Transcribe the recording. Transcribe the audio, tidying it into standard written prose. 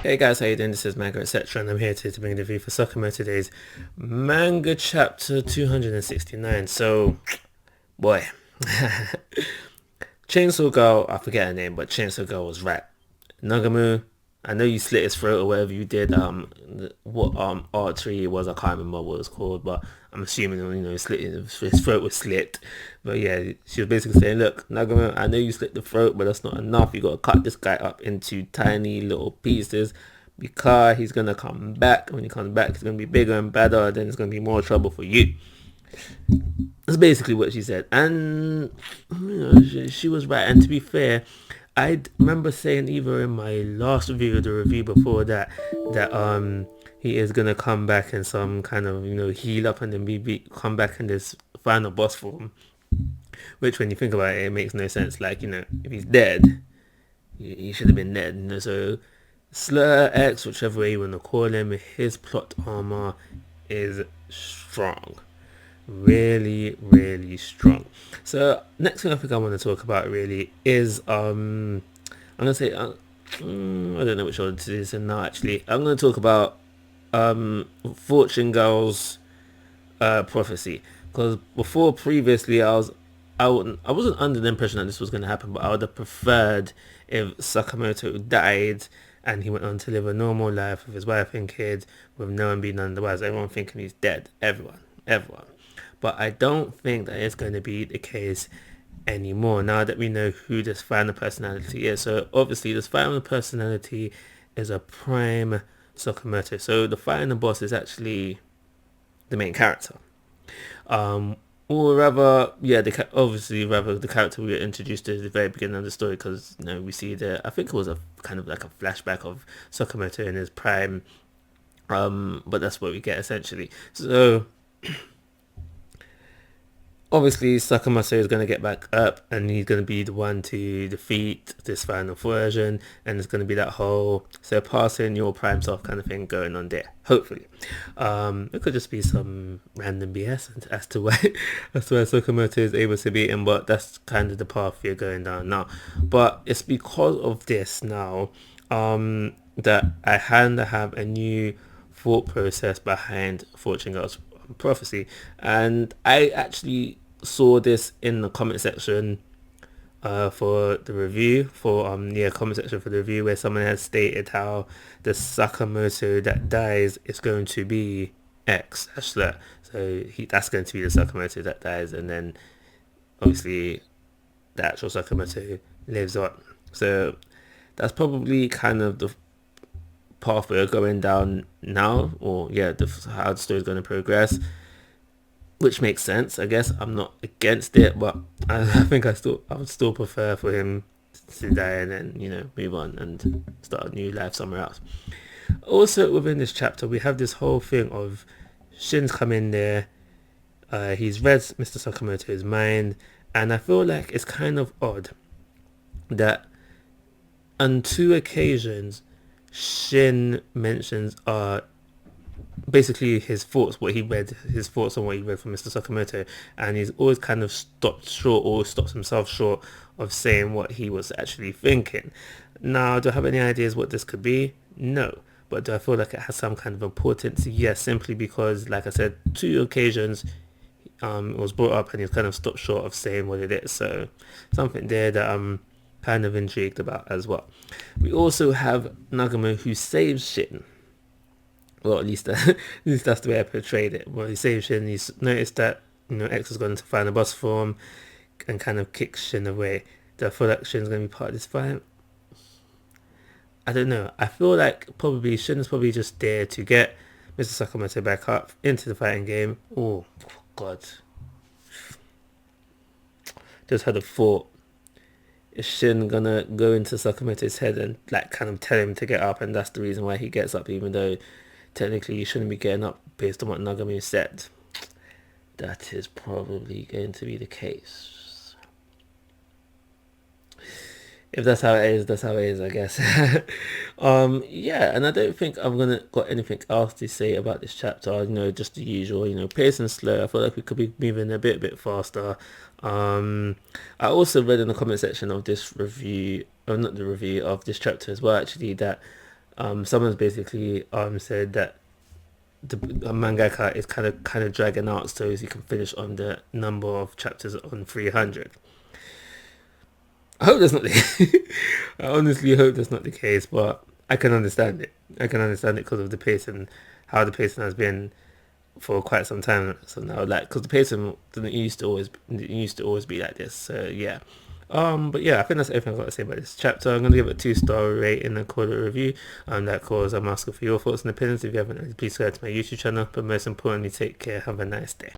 Hey guys, how you doing? This is Manga etc. and I'm here to bring the review for Sakamoto today's manga chapter 269. So, boy, Chainsaw Girl, I forget her name, but Chainsaw Girl was right. Nagamu, I know you slit his throat or whatever you did. What artery it was, I can't remember what it was called, but I'm assuming his throat was slit. But yeah, she was basically saying, look, Nagamu, I know you slit the throat, but that's not enough. You got to cut this guy up into tiny little pieces because he's gonna come back. When he comes back, it's gonna be bigger and better. Then it's gonna be more trouble for you. That's basically what she said, and she was right. And to be fair, I remember saying either in my last review or the review before that he is gonna come back in some kind of heal up and then come back in this final boss form. Which, when you think about it, it makes no sense. Like, if he's dead, he should have been dead. So Slur X, whichever way you want to call him, his plot armor is strong. Really strong. So next thing I think I want to talk about really is I'm gonna say I don't know which one it is now. Actually, I'm gonna talk about Fortune Girl's prophecy, because previously I wasn't under the impression that this was going to happen, but I would have preferred if Sakamoto died and he went on to live a normal life with his wife and kids, with no one being otherwise, everyone thinking he's dead. Everyone. But I don't think that it's going to be the case anymore now that we know who this final personality is. So obviously this final personality is a prime Sakamoto. So the final boss is actually the main character. Or rather, yeah, rather the character we were introduced to at the very beginning of the story, because we see I think it was a kind of like a flashback of Sakamoto in his prime, but that's what we get essentially. So obviously Sakamoto is going to get back up and he's going to be the one to defeat this final version, and it's going to be that whole surpassing your prime self kind of thing going on there, hopefully. It could just be some random BS as to why Sakamoto is able to beat him, but that's kind of the path you're going down now. But it's because of this now that I kind of have a new thought process behind Fortune Girl's prophecy, and I actually saw this in the comment section for the review comment section for the review, where someone has stated how the Sakamoto that dies is going to be X. So that's going to be the Sakamoto that dies, and then obviously the actual Sakamoto lives on. So that's probably kind of the path we're going down now, or how the story is going to progress, which makes sense. I guess I'm not against it, but I think I would still prefer for him to die and then move on and start a new life somewhere else. Also within this chapter, we have this whole thing of Shin's come in there. He's read Mr. Sakamoto's mind, and I feel like it's kind of odd that on two occasions Shin mentions basically his thoughts, his thoughts on what he read from Mr. Sakamoto, and he's always kind of stops himself short of saying what he was actually thinking. Now, do I have any ideas what this could be? No. But do I feel like it has some kind of importance? Yes, simply because, like I said, two occasions it was brought up and he's kind of stopped short of saying what it is. So something there that I'm kind of intrigued about as well. We also have Nagamo, who saves Shin. Well, at least that's the way I portrayed it. Well, he saves Shin. He's noticed that X has gone to find a boss form and kind of kicks Shin away. Do I feel like Shin's going to be part of this fight? I don't know. I feel like probably Shin is probably just there to get Mr. Sakamoto back up into the fighting game. Oh God! Just had a thought. Is Shin gonna go into Sakamoto's head and kind of tell him to get up, and that's the reason why he gets up, even though technically you shouldn't be getting up based on what Nagami said? That is probably going to be the case. If that's how it is, that's how it is, I guess. And I don't think I'm got anything else to say about this chapter. Just the usual, pace and slow. I feel like we could be moving a bit faster. I also read in the comment section of this review, or not the review of this chapter as well, actually, that Someone's basically said that the mangaka is kind of dragging out so he can finish on the number of chapters on 300. I hope that's not the I honestly hope that's not the case, but I can understand it. I can understand it because of the pace and how the pacing has been for quite some time. So now, like, because the pacing didn't used to always be like this. So yeah. But yeah, I think that's everything I've got to say about this chapter. I'm gonna give it a 2-star rating and call it a review. That cause I'm asking for your thoughts and opinions. If you haven't, please subscribe to my YouTube channel. But most importantly, take care. Have a nice day.